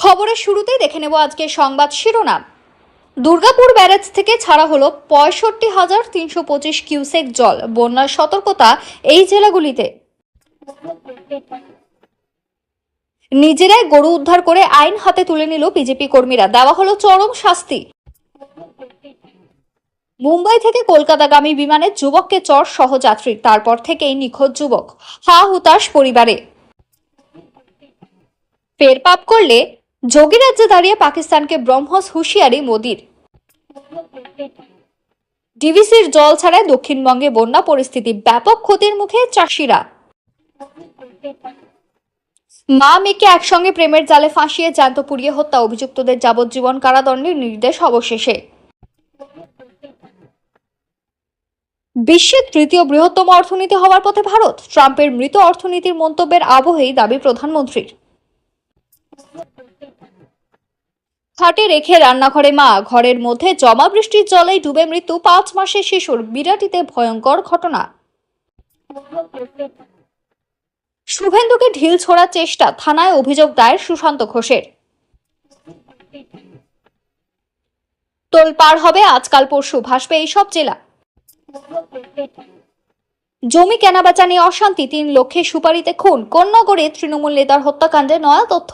খবরের শুরুতেই দেখে নেব আজকের সংবাদ শিরোনাম। দুর্গাপুর ব্যারেজ থেকে ছাড়া হলো 65,325 কিউসেক জল। বন্যার সতর্কতা এই জেলাগুলিতে। নিজেরাই গরু উদ্ধার করে আইন হাতে তুলে নিল বিজেপি কর্মীরা, দেওয়া হলো চরম শাস্তি। মুম্বাই থেকে কলকাতাগামী বিমানে যুবককে চড় সহযাত্রী, তারপর থেকেই নিখোঁজ যুবক। হা হুতাশ পরিবারে। ফের পাপ করলে যোগী রাজ্যে দাঁড়িয়ে পাকিস্তানকে ব্রহ্মস হুঁশিয়ারি মোদির। ডিভিসির জল ছাড়ায় দক্ষিণবঙ্গে বন্যা পরিস্থিতি, ব্যাপক ক্ষতির মুখে চাষিরা। মা মেয়েকে একসঙ্গে প্রেমের জালে ফাঁসিয়ে জ্যান্ত পুড়িয়ে হত্যা, অভিযুক্তদের যাবজ্জীবন কারাদণ্ডের নির্দেশ অবশেষে। বিশ্বের তৃতীয় বৃহত্তম অর্থনীতি হওয়ার পথে ভারত, ট্রাম্পের মৃত অর্থনীতির মন্তব্যের আবহেই দাবি প্রধানমন্ত্রীর। খাটে রেখে রান্নাঘরে মা, ঘরের মধ্যে জমা বৃষ্টির জলেই ডুবে মৃত্যু 5 মাসের শিশুর, বিরাটিতে ভয়ঙ্কর ঘটনা। শুভেন্দুকে ঢিল ছোড়ার চেষ্টা, থানায় অভিযোগ দায়ের সুশান্ত ঘোষের। তোলপাড় হবে আজকাল পরশু, ভাসবে এইসব জেলা। জমি কেনাবেচা নিয়ে অশান্তি, 3 লক্ষের সুপারিতে খুন, কোন্নগরে তৃণমূল নেতার হত্যাকাণ্ডে নয়া তথ্য।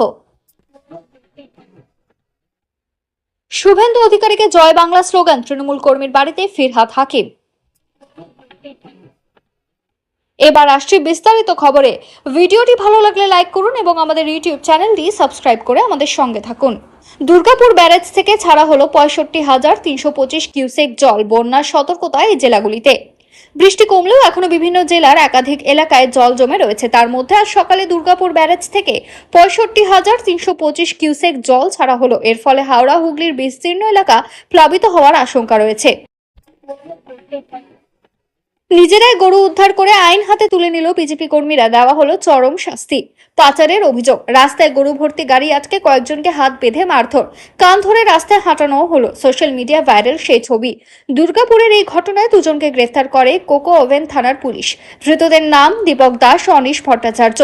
শুভেন্দু অধিকারীকে জয় বাংলা স্লোগান, তৃণমূল কর্মীর বাড়িতে ফিরহাদ হাকিম। এবার আসছে বিস্তারিত খবরে। ভিডিওটি ভালো লাগলে লাইক করুন এবং আমাদের ইউটিউব চ্যানেলটি সাবস্ক্রাইব করে আমাদের সঙ্গে থাকুন। দুর্গাপুর ব্যারেজ থেকে ছাড়া হলো 65,325 কিউসেক জল। বন্যার সতর্কতা এই জেলাগুলিতে। বৃষ্টি কমলেও এখনো বিভিন্ন জেলার একাধিক এলাকায় জল জমে রয়েছে। তার মধ্যে আজ সকালে দুর্গাপুর ব্যারেজ থেকে 65,325 কিউসেক জল ছাড়া হলো। এর ফলে হাওড়া হুগলির বিস্তীর্ণ এলাকা প্লাবিত হওয়ার আশঙ্কা রয়েছে। নিজেরাই গরু উদ্ধার করে আইন হাতে তুলে নিল বিজেপি কর্মীরা, দেওয়া হলো চরম শাস্তি। পাচারের অভিযোগ, রাস্তায় গরু ভর্তি গাড়ি আটকে কয়েকজনকে হাত বেঁধে মারধর, কান ধরে রাস্তায় হাঁটানো হলো। সোশ্যাল মিডিয়া ভাইরাল সেই ছবি। দুর্গাপুরের এই ঘটনায় দুজনকে গ্রেফতার করে কোকো ওভেন থানার পুলিশ। ধৃতদের নাম দীপক দাস ও অনিশ ভট্টাচার্য।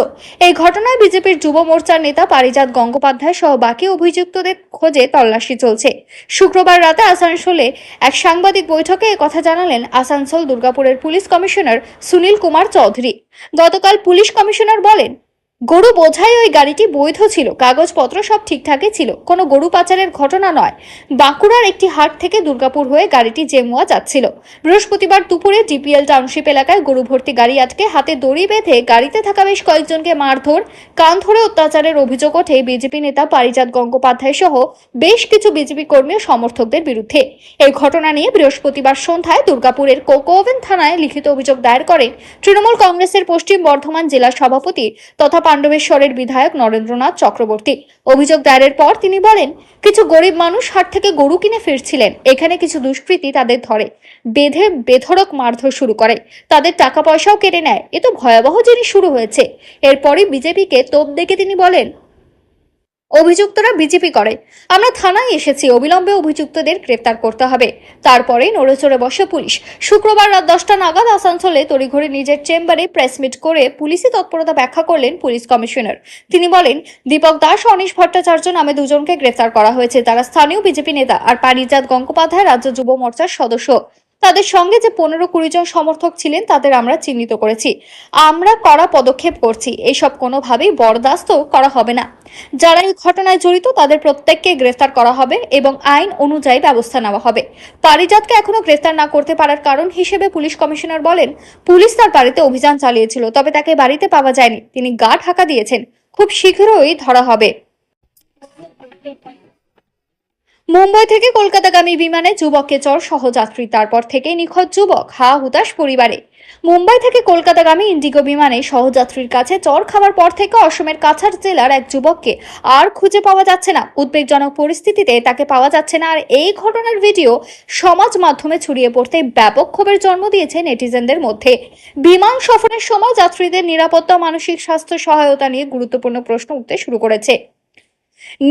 এই ঘটনায় বিজেপির যুব মোর্চার নেতা পারিজাত গঙ্গোপাধ্যায় সহ বাকি অভিযুক্তদের খোঁজে তল্লাশি চলছে। শুক্রবার রাতে আসানসোলে এক সাংবাদিক বৈঠকে কথা জানালেন আসানসোল দুর্গাপুরের পুলিশ কমিশনার সুনীল কুমার চৌধুরী। গতকাল পুলিশ কমিশনার বলেন, গরু বোঝাই ওই গাড়িটি বৈধ ছিল, কাগজপত্র সব ঠিকঠাকই ছিল, কোনো গরু পাচারের ঘটনা নয়। বাঁকুড়ার একটি হাট থেকে দুর্গাপুর হয়ে গাড়িটি জেমুয়া যাচ্ছিল। বৃহস্পতিবার দুপুরে ডিপিএল টাউনশিপ এলাকায় গরু ভর্তি গাড়ি আটকে হাতে দড়ি বেঁধে গাড়িতে থাকা বেশ কয়েকজনকে মারধর, কান ধরে অত্যাচারের অভিযোগ ওঠে বিজেপি নেতা পারিজাত গঙ্গোপাধ্যায় সহ বেশ কিছু বিজেপি কর্মী ও সমর্থকদের বিরুদ্ধে। এই ঘটনা নিয়ে বৃহস্পতিবার সন্ধ্যায় দুর্গাপুরের কোকো ওভেন থানায় লিখিত অভিযোগ দায়ের করেন তৃণমূল কংগ্রেসের পশ্চিম বর্ধমান জেলা সভাপতি তথা পাণ্ডবেশ্বরের বিধায়ক নরেন্দ্রনাথ চক্রবর্তী। অভিযোগ দায়েরের পর তিনি বলেন, কিছু গরিব মানুষ হাট থেকে গরু কিনে ফিরছিলেন। এখানে কিছু দুষ্কৃতী তাদের ধরে বেঁধে বেধড়ক মারধর শুরু করে, তাদের টাকা পয়সাও কেড়ে নেয়। এ তো ভয়াবহ জিনিস শুরু হয়েছে। এরপরই বিজেপিকে তোপ দেখে তিনি বলেন, অভিযুক্তরা বিজেপি করে, আমরা থানায় এসেছি, অবিলম্বে অভিযুক্তদের গ্রেফতার করতে হবে। তারপরেই নড়েচড়ে বসে পুলিশ। শুক্রবার রাত 10টা নাগাদ আসানসোলে তড়িঘড়ি নিজের চেম্বারে প্রেস মিট করে পুলিশি তৎপরতা ব্যাখ্যা করলেন পুলিশ কমিশনার। তিনি বলেন, দীপক দাস ও অনিশ ভট্টাচার্য নামে দুজনকে গ্রেফতার করা হয়েছে। তারা স্থানীয় বিজেপি নেতা আর পারিজাত গঙ্গোপাধ্যায় রাজ্য যুব মোর্চার সদস্য। তাদের সঙ্গে যে 15-20 জন সমর্থক ছিলেন তাদের আমরা চিহ্নিত করেছি। আমরা কড়া পদক্ষেপ করছি, এসব কোনোভাবেই বরদাস্ত করা হবে না। যারা এই ঘটনায় জড়িত তাদের প্রত্যেককে গ্রেফতার করা হবে এবং আইন অনুযায়ী ব্যবস্থা নেওয়া হবে। পারিজাতকে এখনো গ্রেফতার না করতে পারার কারণ হিসেবে পুলিশ কমিশনার বলেন, পুলিশ তার বাড়িতে অভিযান চালিয়েছিল, তবে তাকে বাড়িতে পাওয়া যায়নি। তিনি গা ঢাকা দিয়েছেন, খুব শীঘ্রই ধরা হবে। মুম্বাই থেকে কলকাতাগামী বিমানে যুবককে চড় সহযাত্রী, তারপর থেকেই নিখোঁজ যুবক। হা হুতাশ পরিবারে। মুম্বাই থেকে কলকাতাগামী ইন্ডিগো বিমানে সহযাত্রীর কাছে চড় খাওয়ার পর থেকে অসমের কাছাড় জেলার এক যুবককে আর খুঁজে পাওয়া যাচ্ছে না। উদ্বেগজনক পরিস্থিতিতে তাকে পাওয়া যাচ্ছে না। আর এই ঘটনার ভিডিও সমাজ মাধ্যমে ছড়িয়ে পড়তে ব্যাপক ক্ষোভের জন্ম দিয়েছে নেটিজেনদের মধ্যে। বিমান সফরের সময় যাত্রীদের নিরাপত্তা ও মানসিক স্বাস্থ্য সহায়তা নিয়ে গুরুত্বপূর্ণ প্রশ্ন উঠতে শুরু করেছে।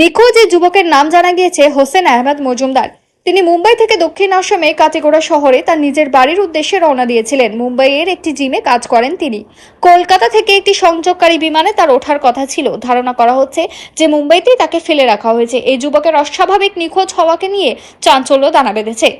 নিখোঁজ এই যুবকের নাম জানা গিয়েছে হোসেন আহমেদ মজুমদার। তিনি মুম্বাই থেকে দক্ষিণ আসামে কাটিগড়া শহরে তার নিজের বাড়ির উদ্দেশ্যে রওনা দিয়েছিলেন। মুম্বাইয়ের একটি জিমে কাজ করেন তিনি। কলকাতা থেকে একটি সংযোগকারী বিমানে তার ওঠার কথা ছিল। ধারণা করা হচ্ছে যে মুম্বাইতেই তাকে ফেলে রাখা হয়েছে। এই যুবকের অস্বাভাবিক নিখোঁজ হওয়াকে নিয়ে চাঞ্চল্য দানা বেঁধেছে।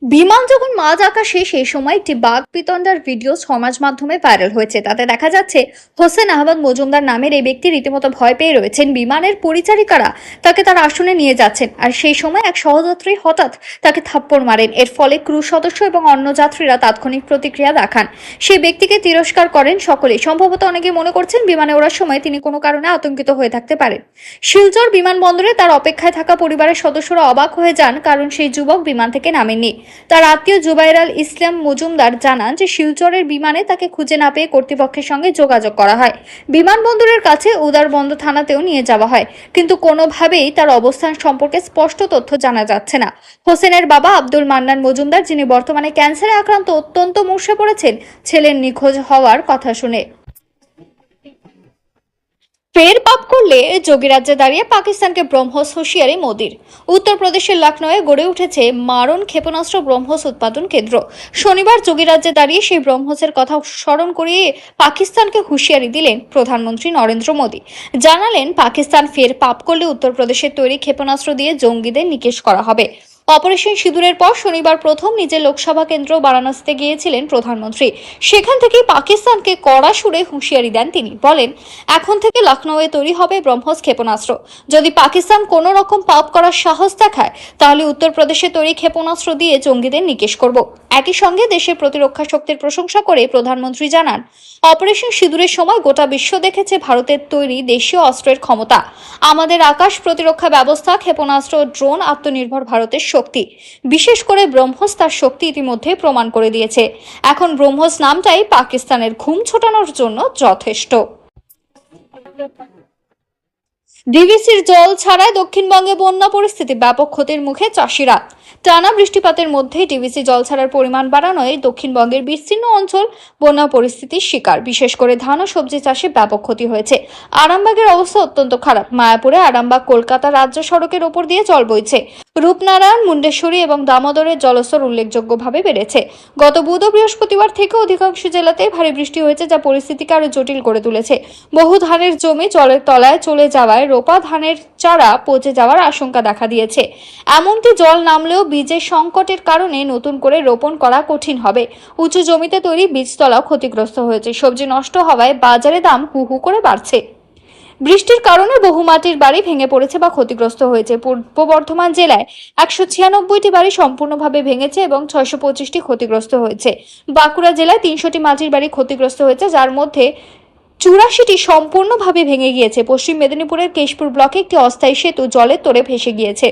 বিমান যখন মাঝ আকাশে সেই সময় একটি বাঘ পিতন্ডার ভিডিও সমাজ মাধ্যমে ভাইরাল হয়েছে। তাতে দেখা যাচ্ছে হোসেন আহমদ মজুমদার নামের এই ব্যক্তি রীতিমতো ভয় পেয়ে রয়েছেন। বিমানের পরিচারিকারা তাকে তার আসনে নিয়ে যাচ্ছেন, আর সেই সময় এক সহযাত্রী হঠাৎ তাকে থাপ্পড় মারেন। এর ফলে ক্রু সদস্য এবং অন্য যাত্রীরা তাৎক্ষণিক প্রতিক্রিয়া দেখান। সেই ব্যক্তিকে তিরস্কার করেন সকলে। সম্ভবত অনেকে মনে করছেন বিমানে ওড়ার সময় তিনি কোনো কারণে আতঙ্কিত হয়ে থাকতে পারেন। শিলচর বিমানবন্দরে তার অপেক্ষায় থাকা পরিবারের সদস্যরা অবাক হয়ে যান, কারণ সেই যুবক বিমান থেকে নামেননি। তার আত্মীয় জুবাইরাল ইসলাম মজুমদার জানান যে শিলচরের বিমানে তাকে খুঁজে না পেয়ে কর্তৃপক্ষের সঙ্গে যোগাযোগ করা হয়। বিমানবন্দরের কাছে উদারবন্দ থানাতেও নিয়ে যাওয়া হয়, কিন্তু কোনোভাবেই তার অবস্থান সম্পর্কে স্পষ্ট তথ্য জানা যাচ্ছে না। হোসেনের বাবা আব্দুল মান্নান মজুমদার, যিনি বর্তমানে ক্যান্সারে আক্রান্ত, অত্যন্ত মুষড়ে পড়েছেন ছেলের নিখোঁজ হওয়ার কথা শুনে। ফের পাপ করলে যোগীরাজ্যে দাঁড়িয়ে পাকিস্তানকে ব্রহ্মস হুঁশিয়ারি মোদির। উত্তরপ্রদেশের লখনৌয়ে গড়ে উঠেছে মারণ ক্ষেপণাস্ত্র ব্রহ্মস উৎপাদন কেন্দ্র। শনিবার যোগীরাজ্যে দাঁড়িয়ে সেই ব্রহ্মসের কথা স্মরণ করিয়ে পাকিস্তানকে হুঁশিয়ারি দিলেন প্রধানমন্ত্রী নরেন্দ্র মোদী। জানালেন, পাকিস্তান ফের পাপ করলে উত্তরপ্রদেশের তৈরি ক্ষেপণাস্ত্র দিয়ে জঙ্গিদের নিকেশ করা হবে। অপারেশন সিঁদুরের পর শনিবার প্রথম নিজের লোকসভা কেন্দ্র বারাণসীতে গিয়েছিলেন প্রধানমন্ত্রী। সেখান থেকেই পাকিস্তানকে কড়া সুরে হুঁশিয়ারি দেন তিনি। বলেন, এখন থেকে লখনৌয়ে তৈরি হবে ব্রহ্মস ক্ষেপণাস্ত্র। যদি পাকিস্তান কোনো রকম পাপ করার সাহস দেখায়, তাহলে উত্তরপ্রদেশে তৈরি ক্ষেপণাস্ত্র দিয়ে জঙ্গিদের নিকেশ করব। একই সঙ্গে দেশের প্রতিরক্ষা শক্তির প্রশংসা করে প্রধানমন্ত্রী জানান, অপারেশন সিঁদুরের সময় গোটা বিশ্ব দেখেছে ভারতের তৈরি দেশীয় অস্ত্রের ক্ষমতা। আমাদের আকাশ প্রতিরক্ষা ব্যবস্থা, ক্ষেপণাস্ত্র, ড্রোন, আত্মনির্ভর ভারতের শক্তি। বিশেষ করে ব্রহ্মস তার শক্তি ইতিমধ্যে প্রমাণ করে দিয়েছে। এখন ব্রহ্মস নামটাই পাকিস্তানের ঘুম ছোটানোর জন্য যথেষ্ট। ডিভিসির জল ছাড়াই দক্ষিণবঙ্গে বন্যা পরিস্থিতি, ব্যাপক ক্ষতির মুখে চাষিরা। টানা বৃষ্টিপাতের মধ্যে ডিভিসি জল ছাড়ার পরিমাণ বাড়ানোয় দক্ষিণবঙ্গের বিস্তীর্ণ অঞ্চল বন্যা পরিস্থিতির শিকার। বিশেষ করে ধান ও সবজি চাষে ব্যাপক ক্ষতি হয়েছে। আরামবাগের অবস্থা অত্যন্ত খারাপ। মায়াপুরে আরামবাগ কলকাতা রাজ্য সড়কের ওপর দিয়ে জল বইছে। রূপনারায়ণ, মুন্ডেশ্বরী এবং দামোদরের জলস্তর উল্লেখযোগ্যভাবে বেড়েছে। গত বুধ ও বৃহস্পতিবার থেকে অধিকাংশ জেলাতেই ভারী বৃষ্টি হয়েছে, যা পরিস্থিতিকে আরো জটিল করে তুলেছে। বহু ধানের জমি জলের তলায় চলে যাওয়ায় রোপা ধানের চারা পচে যাওয়ার আশঙ্কা দেখা দিয়েছে। এমনকি জল নামলেও বীজের সংকটের কারণে নতুন করে রোপণ করা কঠিন হবে। উঁচু জমিতে তৈরি বীজতলাও ক্ষতিগ্রস্ত হয়েছে। সবজি নষ্ট হওয়ায় বাজারে দাম হু হু করে বাড়ছে। বৃষ্টির কারণে বহু মাটির বাড়ি ভেঙে পড়েছে বা ক্ষতিগ্রস্ত হয়েছে। পূর্ব বর্ধমান জেলায় 196টি বাড়ি সম্পূর্ণভাবে ভেঙেছে এবং 625টি ক্ষতিগ্রস্ত হয়েছে। বাঁকুড়া জেলায় 300টি মাটির বাড়ি ক্ষতিগ্রস্ত হয়েছে, যার মধ্যে 84টি সম্পূর্ণভাবে ভেঙে গিয়েছে। পশ্চিম মেদিনীপুরের কেশপুর ব্লকে একটি অস্থায়ী সেতু জলের তোড়ে ভেসে গিয়েছে।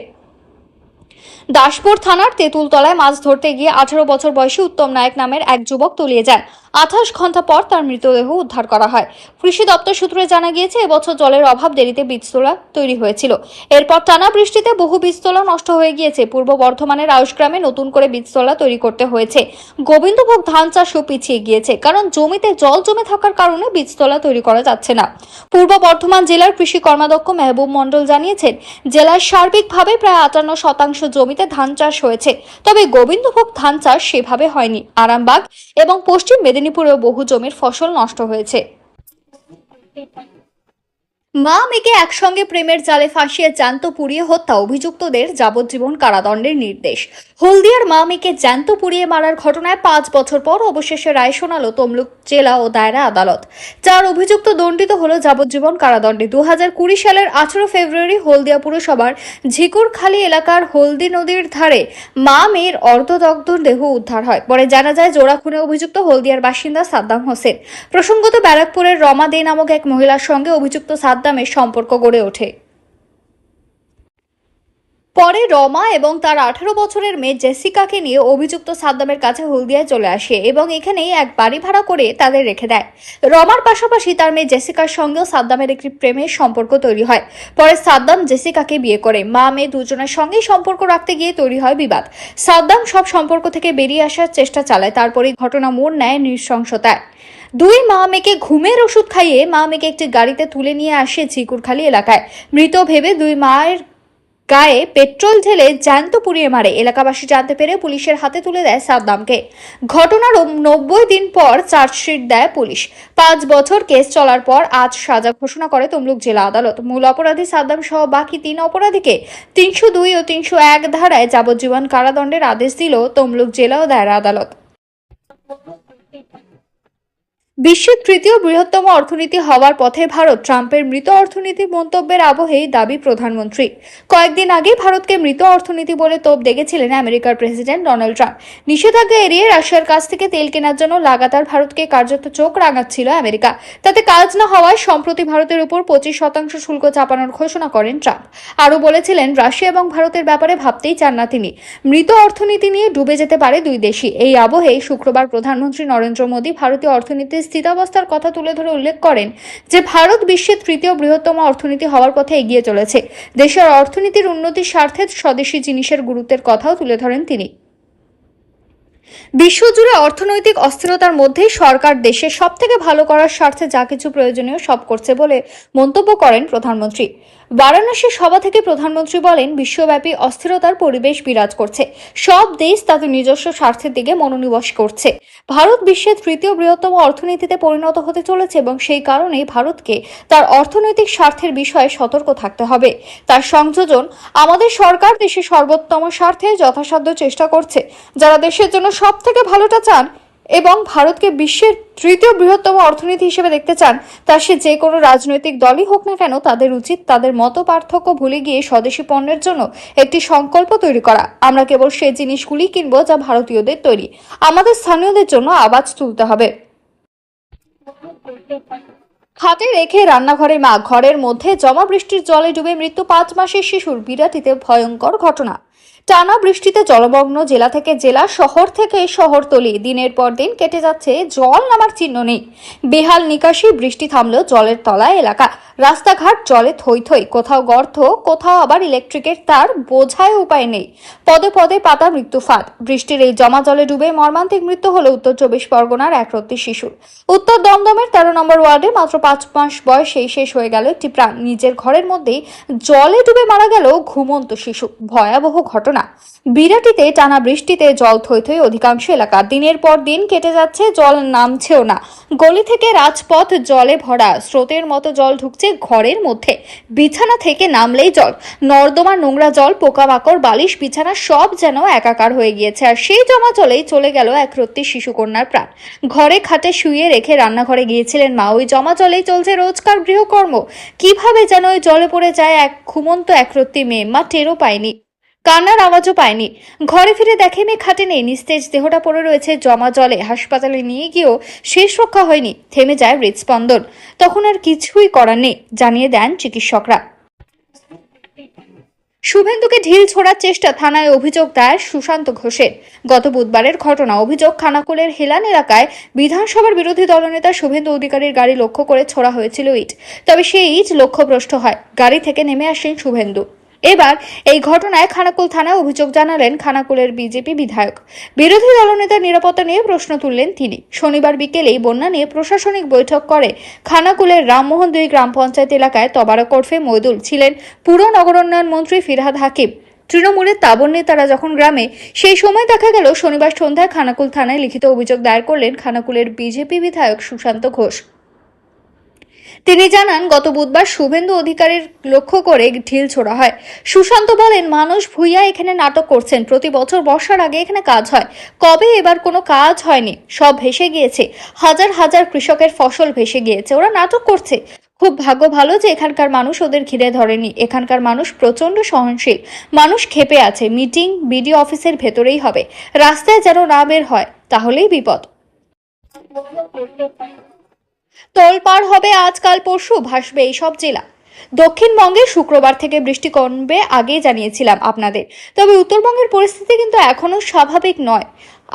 দাসপুর থানার তেঁতুলতলায় মাছ ধরতে গিয়ে 18 বছর বয়সী উত্তম নায়ক নামের এক যুবক তলিয়ে যান। 28 ঘন্টা পর তার মৃতদেহ উদ্ধার করা হয়। কৃষি দপ্তর সূত্রে জানা গিয়েছে, এবছর জলের অভাব দেরিতে বীজতলা তৈরি হয়েছিল। এরপর টানা বৃষ্টিতে বহু বীজতলা নষ্ট হয়ে গিয়েছে। পূর্ব বর্ধমানের আউশগ্রামে নতুন করে বীজতলা তৈরি করতে হয়েছে। গোবিন্দভোগ ধান চাষও পিছিয়ে গিয়েছে, কারণ জমিতে জল জমে থাকার কারণে বীজতলা তৈরি করা যাচ্ছে না। পূর্ব বর্ধমান জেলার কৃষি কর্মাধ্যক্ষ মেহবুব মণ্ডল জানিয়েছেন, জেলার সার্বিকভাবে প্রায় 58% জমিতে ধান চাষ হয়েছে, তবে গোবিন্দভোগ ধান চাষ সেভাবে হয়নি। আরামবাগ এবং পশ্চিম মেদিনীপুরেও বহু জমির ফসল নষ্ট হয়েছে। মা মেয়েকে একসঙ্গে প্রেমের জালে ফাঁসিয়ে জ্যান্ত পুড়িয়ে হত্যা, অভিযুক্তদের যাবজ্জীবন কারাদণ্ডের নির্দেশ। হলদিয়ার মা মেয়েকে জ্যান্ত পুড়িয়ে মারার ঘটনায় 5 বছর পর অবশেষে রায় শোনালো তমলুক জেলা ও দায়রা আদালত। 4 অভিযুক্ত দণ্ডিত হলো যাবজ্জীবন কারাদণ্ডে। 2020 সালের 18 ফেব্রুয়ারি হলদিয়া পুরসভার ঝিকুরখালী এলাকার হলদি নদীর ধারে মা মেয়ের অর্ধদগ্ধ দেহ উদ্ধার হয়। পরে জানা যায়, জোড়া খুনে অভিযুক্ত হলদিয়ার বাসিন্দা সাদ্দাম হোসেন। প্রসঙ্গত, ব্যারাকপুরের রমা দে নামক এক মহিলার সঙ্গে অভিযুক্ত সাদ্দামের সম্পর্ক গড়ে ওঠে। পরে রমা এবং তার 18 বছরের মেয়ে জেসিকাকে নিয়ে অভিযুক্ত সাদ্দামের কাছে হলদিয়ায় চলে আসে এবং এখানেই এক বাড়ি ভাড়া করে তাদের রেখে দেয়। রমার পাশাপাশি তার মেয়ে জেসিকার সঙ্গেও সাদ্দামের একটি প্রেমের সম্পর্ক তৈরি হয়। পরে সাদ্দাম জেসিকাকে বিয়ে করে। মা মেয়ে দুজনের সঙ্গেই সম্পর্ক রাখতে গিয়ে তৈরি হয় বিবাদ। সাদ্দাম সব সম্পর্ক থেকে বেরিয়ে আসার চেষ্টা চালায়। তারপরেই ঘটনা মোড় নেয় নৃশংসতায়। দুই মা মেয়েকে ঘুমের ওষুধ খাইয়ে মা মেয়েকে একটি গাড়িতে তুলে নিয়ে আসে ঝিকুরখালী এলাকায়। মৃত ভেবে দুই মায়ের গায়ে পেট্রোল ঢেলে জ্যান্ত পুড়িয়ে মারে। এলাকাবাসী জানতে পেরে পুলিশের হাতে তুলে দেয় সাদ্দামকে। ঘটনার 90 দিন পর চার্জশিট দেয় পুলিশ। 5 বছর কেস চলার পর আজ সাজা ঘোষণা করে তমলুক জেলা আদালত। মূল অপরাধী সাদ্দাম সহ বাকি 3 অপরাধীকে 302 ও 301 ধারায় যাবজ্জীবন কারাদণ্ডের আদেশ দিল তমলুক জেলা ও দায়রা আদালত। বিশ্বের তৃতীয় বৃহত্তম অর্থনীতি হওয়ার পথে ভারত। ট্রাম্পের মৃত অর্থনীতি মন্তব্যের আবহেই দাবি প্রধানমন্ত্রী। কয়েকদিন আগে ভারতকে মৃত অর্থনীতি বলে তোপ দেখেছিলেন আমেরিকার প্রেসিডেন্ট ডোনাল্ড ট্রাম্প। নিষেধাজ্ঞা এড়িয়ে রাশিয়ার কাছ থেকে তেল কেনার জন্য লাগাতার ভারতকে কার্যত চোখ রাঙাচ্ছিল আমেরিকা। তাতে কাজ না হওয়ায় সম্প্রতি ভারতের উপর 25% শুল্ক চাপানোর ঘোষণা করেন ট্রাম্প। আরও বলেছিলেন, রাশিয়া এবং ভারতের ব্যাপারে ভাবতেই চান না তিনি। মৃত অর্থনীতি নিয়ে ডুবে যেতে পারে দুই দেশই। এই আবহেই শুক্রবার প্রধানমন্ত্রী নরেন্দ্র মোদী ভারতীয় অর্থনীতির স্থিতাবস্থার কথা তুলে ধরে উল্লেখ করেন যে ভারত বিশ্বের তৃতীয় বৃহত্তম অর্থনীতি হওয়ার পথে এগিয়ে চলেছে। দেশের অর্থনীতির উন্নতির স্বার্থে স্বদেশি জিনিসের গুরুত্বের কথাও তুলে ধরেন তিনি। বিশ্বজুড়ে অর্থনৈতিক অস্থিরতার মধ্যেই সরকার দেশের সবথেকে ভালো করার স্বার্থে যা কিছু প্রয়োজনীয় সব করছে বলে মন্তব্য করেন প্রধানমন্ত্রী। বারাণসী সভা থেকে প্রধানমন্ত্রী বলেন, বিশ্বব্যাপী অস্থিরতার পরিবেশ বিরাজ করছে। সব দেশ তাদের নিজস্ব স্বার্থের দিকে মনোনিবেশ করছে। ভারত বিশ্বের তৃতীয় বৃহত্তম অর্থনীতিতে পরিণত হতে চলেছে এবং সেই কারণেই ভারতকে তার অর্থনৈতিক স্বার্থের বিষয়ে সতর্ক থাকতে হবে। তার সংযোজন, আমাদের সরকার দেশের সর্বোত্তম স্বার্থে যথাসাধ্য চেষ্টা করছে। যারা দেশের জন্য সব থেকে ভালোটা চান এবং ভারতকে বিশ্বের তৃতীয় বৃহত্তম অর্থনীতি হিসেবে দেখতে চান, তা সে যে কোনো রাজনৈতিক দলই হোক না কেন, তাদের উচিত তাদের মত পার্থক্য ভুলে গিয়ে স্বদেশি পণ্যের জন্য একটি সংকল্প তৈরি করা। আমরা কেবল সেই জিনিসগুলি কিনব যা ভারতীয়দের তৈরি। আমাদের স্থানীয়দের জন্য আওয়াজ তুলতে হবে। খাটে রেখে রান্নাঘরে মা, ঘরের মধ্যে জমা বৃষ্টির জলে ডুবে মৃত্যু 5 মাসের শিশুর। বিরাটিতে ভয়ঙ্কর ঘটনা। টানা বৃষ্টিতে জলমগ্ন জেলা থেকে জেলা, শহর থেকে শহরতলি। দিনের পর দিন কেটে যাচ্ছে, জল নামার চিহ্ন নেই। বেহাল নিকাশি, বৃষ্টি থামলেও জলের তলায় এলাকা। রাস্তাঘাট জলে থই থই, কোথাও গর্ত, কোথাও আবার ইলেকট্রিকের তার, বোঝায় উপায় নেই। পদে পদে পাতা মৃত্যু ফাঁদ। বৃষ্টির এই জমা জলে ডুবে মর্মান্তিক মৃত্যু হলো উত্তর 24 পরগনার এক রত্তি শিশুর। উত্তর দমদমের 13 নম্বর ওয়ার্ডে মাত্র 5 মাস বয়সেই শেষ হয়ে গেল একটি প্রাণ। নিজের ঘরের মধ্যেই জলে ডুবে মারা গেল ঘুমন্ত শিশু। ভয়াবহ ঘটনা। বিরাটিতে টানা বৃষ্টিতে জল থই থই অধিকাংশ এলাকা। দিনের পর দিন কেটে যাচ্ছে, জল নামছেও না। গলি থেকে রাজপথ জলে ভরা। স্রোতের মতো জল ঢুকছে ঘরের মধ্যে। বিছানা থেকে নামলেই জল। নর্দমার নোংরা জল, পোকামাকড়, বালিশ, বিছানা সব যেন একাকার হয়ে গিয়েছে। আর সেই জমা জলেই চলে গেল এক রত্তি শিশুকন্যার প্রাণ। ঘরে খাটে শুয়ে রেখে রান্নাঘরে গিয়েছিলেন মা। ওই জমা জলেই চলছে রোজকার গৃহকর্ম। কিভাবে যেন ওই জলে পড়ে যায় এক ঘুমন্ত এক রত্তি মেয়ে। মা টেরও পায়নি, কান্নার আওয়াজও পায়নি। ঘরে ফিরে দেখে মেয়ে খাটে নেই, নিস্তেজ দেহটা পড়ে রয়েছে জমা জলে। হাসপাতালে নিয়ে গিয়েও শেষ রক্ষা হয়নি। থেমে যায় হৃদস্পন্দন। তখন আর কিছুই করার নেই, জানিয়ে দেন চিকিৎসকরা। শুভেন্দুকে ঢিল ছোড়ার চেষ্টা, থানায় অভিযোগ দায়ের সুশান্ত ঘোষের। গত বুধবারের ঘটনা। অভিযোগ, খানাকুলের হেলান এলাকায় বিধানসভার বিরোধী দলনেতা শুভেন্দু অধিকারীর গাড়ি লক্ষ্য করে ছোড়া হয়েছিল ইট। তবে সেই ইট লক্ষ্যভ্রষ্ট হয়। গাড়ি থেকে নেমে আসেন শুভেন্দু। এবার এই ঘটনায় খানাকুল থানায় অভিযোগ জানালেন খানাকুলের বিজেপি বিধায়ক। বিরোধী দলনেতার নিরাপত্তা নিয়ে প্রশ্ন তুললেন তিনি। শনিবার বিকেলেই বন্যা নিয়ে প্রশাসনিক বৈঠক করে খানাকুলের রামমোহন 2 গ্রাম পঞ্চায়েত এলাকায়। তবারক ওরফে মইদুল ছিলেন পুর নগরোন্নয়ন মন্ত্রী ফিরহাদ হাকিম। তৃণমূলের তাবর নেতারা যখন গ্রামে, সেই সময় দেখা গেল শনিবার সন্ধ্যায় খানাকুল থানায় লিখিত অভিযোগ দায়ের করলেন খানাকুলের বিজেপি বিধায়ক সুশান্ত ঘোষ। তিনি জানান, গত বুধবার শুভেন্দু অধিকারীর লক্ষ্য করে ঢিল ছোড়া হয়। সুশান্ত বলেন, মানুষ ভুইয়া এখানে নাটক করছেন। প্রতি বছর বর্ষার আগে এখানে কাজ হয়। কবে এবার কোনো কাজ হয়নি, সব ভেসে গিয়েছে। হাজার হাজার কৃষকের ফসল ভেসে গিয়েছে। ওরা নাটক করছে। খুব ভাগ্য ভালো যে এখানকার মানুষ ওদের ঘিরে ধরেনি। এখানকার মানুষ প্রচন্ড সহনশীল। মানুষ ক্ষেপে আছে। মিটিং বিডিও অফিসের ভেতরেই হবে। রাস্তায় যেন না বের হয়, তাহলেই বিপদ। তোলপাড় হবে আজকাল পরশু, ভাসবে এইসব জেলা। দক্ষিণবঙ্গে শুক্রবার থেকে বৃষ্টি কমবে, আগেই জানিয়েছিলাম আপনাদের। তবে উত্তরবঙ্গের পরিস্থিতি কিন্তু এখনো স্বাভাবিক নয়।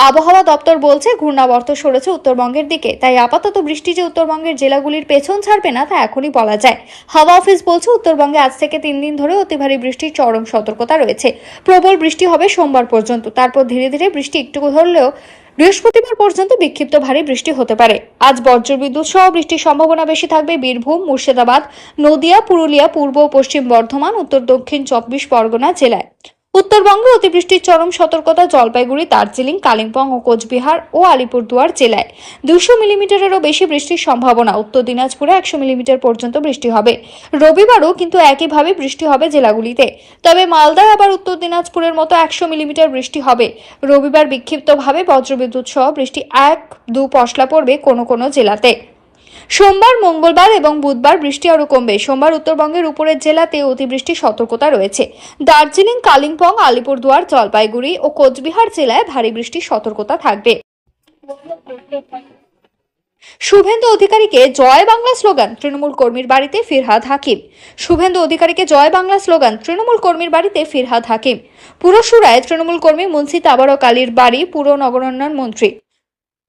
আবহাওয়া দপ্তর বলছে ঘূর্ণাবর্ত সরেছে উত্তরবঙ্গের দিকে। তাই আপাতত বৃষ্টি যে উত্তরবঙ্গের জেলাগুলির পেছন ছাড়বে না, তা এখনই বলা যায়। হাওয়া অফিস বলছে উত্তরবঙ্গে আজ থেকে 3 দিন ধরে অতি ভারী বৃষ্টির চরম সতর্কতা রয়েছে। প্রবল বৃষ্টি হবে সোমবার পর্যন্ত। তারপর ধীরে ধীরে বৃষ্টি একটু ধরলেও বৃহস্পতিবার পর্যন্ত বিক্ষিপ্ত ভারী বৃষ্টি হতে পারে। আজ বজ্রবিদ্যুৎ সহ বৃষ্টির সম্ভাবনা বেশি থাকবে বীরভূম, মুর্শিদাবাদ, নদিয়া, পুরুলিয়া, পূর্ব ও পশ্চিম বর্ধমান, উত্তর দক্ষিণ 24 পরগনা জেলায়। উত্তরবঙ্গে অতিবৃষ্টির চরম সতর্কতা জলপাইগুড়ি, দার্জিলিং, কালিম্পং ও কোচবিহার ও আলিপুরদুয়ার জেলায়। 200 মিলিমিটারেরও বেশি বৃষ্টির সম্ভাবনা। উত্তর দিনাজপুরে 100 মিলিমিটার পর্যন্ত বৃষ্টি হবে। রবিবারও কিন্তু একইভাবে বৃষ্টি হবে জেলাগুলিতে। তবে মালদায় আবার উত্তর দিনাজপুরের মতো 100 মিলিমিটার বৃষ্টি হবে। রবিবার বিক্ষিপ্তভাবে বজ্রবিদ্যুৎ সহ বৃষ্টি 1-2 পশলা পড়বে কোনো কোনো জেলাতে। সোমবার, মঙ্গলবার এবং বুধবার বৃষ্টি আরও কমবে। সোমবার উত্তরবঙ্গের উপরের জেলাতে অতিবৃষ্টির সতর্কতা রয়েছে। দার্জিলিং, কালিম্পং, আলিপুরদুয়ার, জলপাইগুড়ি ও কোচবিহার জেলায় ভারী বৃষ্টির সতর্কতা থাকবে। শুভেন্দু অধিকারীকে জয় বাংলা স্লোগান, তৃণমূল কর্মীর বাড়িতে ফিরহাদ হাকিম। শুভেন্দু অধিকারীকে জয় বাংলা স্লোগান, তৃণমূল কর্মীর বাড়িতে ফিরহাদ হাকিম। পুরসুরায় তৃণমূল কর্মী মুন্সি তাবারক আলীর বাড়ি পুর নগরোন্নয়ন মন্ত্রী।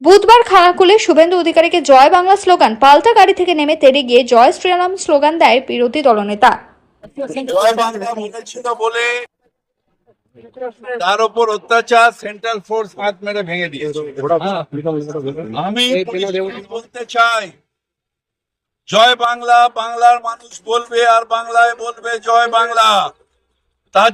বুধবার খানাকুলে শুভেন্দু অধিকারীকে জয় বাংলা স্লোগান, পাল্টা গাড়ি থেকে নেমে তেড়ে গিয়ে জয় শ্রীরাম স্লোগান দেয় বিরোধী দলনেতা। জয় বাংলা বলেছিল বলে তার উপর অত্যাচার সেন্ট্রাল ফোর্স হাত মেরে ভেঙে দিয়েছে। আমি বলতে চাই, জয় বাংলা বাংলার মানুষ বলবে আর বাংলায় বলবে জয় বাংলা। তার